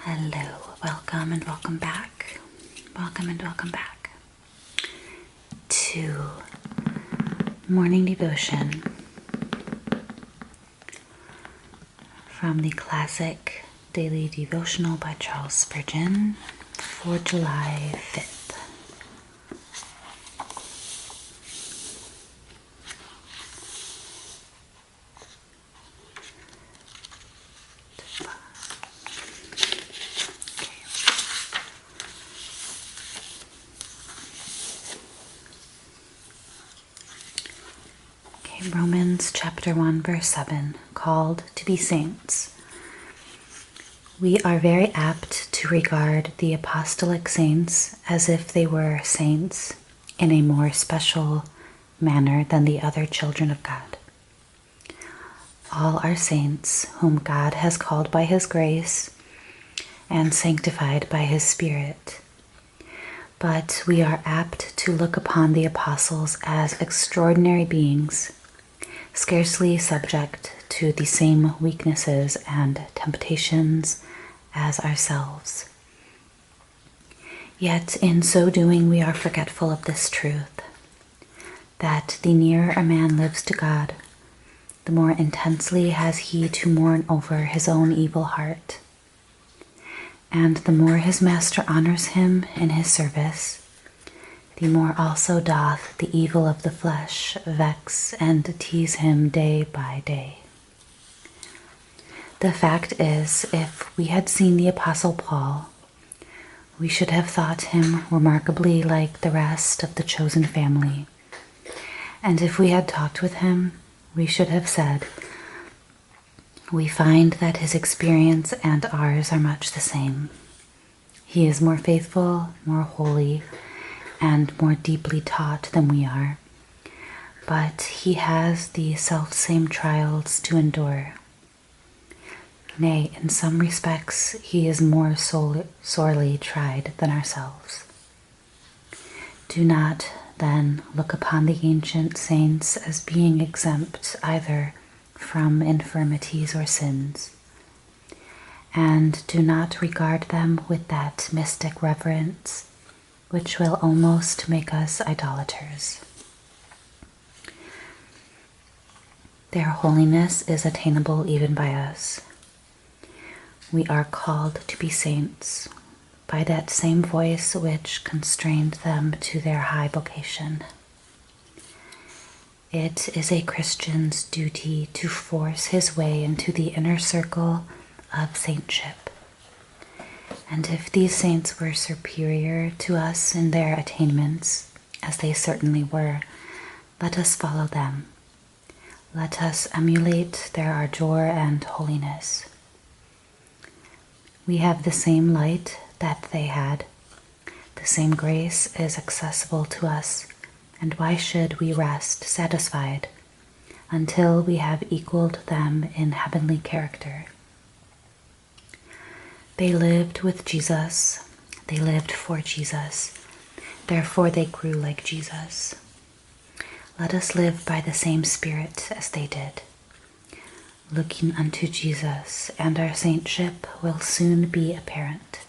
Hello, welcome and welcome back. Welcome and welcome back to morning devotion from the classic daily devotional by Charles Spurgeon for July 5th. Romans chapter 1 verse 7, called to be saints. We are very apt to regard the apostolic saints as if they were saints in a more special manner than the other children of God. All are saints whom God has called by His grace and sanctified by His Spirit. But we are apt to look upon the apostles as extraordinary beings, scarcely subject to the same weaknesses and temptations as ourselves. Yet in so doing we are forgetful of this truth, that the nearer a man lives to God, the more intensely has he to mourn over his own evil heart. And the more his master honors him in his service, the more also doth the evil of the flesh vex and tease him day by day. The fact is, if we had seen the Apostle Paul, we should have thought him remarkably like the rest of the chosen family. And if we had talked with him, we should have said, "We find that his experience and ours are much the same. He is more faithful, more holy, and more deeply taught than we are, but he has the self-same trials to endure. Nay, in some respects, he is more sorely tried than ourselves." Do not, then, look upon the ancient saints as being exempt either from infirmities or sins, and do not regard them with that mystic reverence which will almost make us idolaters. Their holiness is attainable even by us. We are called to be saints by that same voice which constrained them to their high vocation. It is a Christian's duty to force his way into the inner circle of saintship. And if these saints were superior to us in their attainments, as they certainly were, let us follow them. Let us emulate their ardor and holiness. We have the same light that they had. The same grace is accessible to us, and why should we rest satisfied until we have equaled them in heavenly character? They lived with Jesus. They lived for Jesus. Therefore they grew like Jesus. Let us live by the same Spirit as they did, looking unto Jesus, and our saintship will soon be apparent.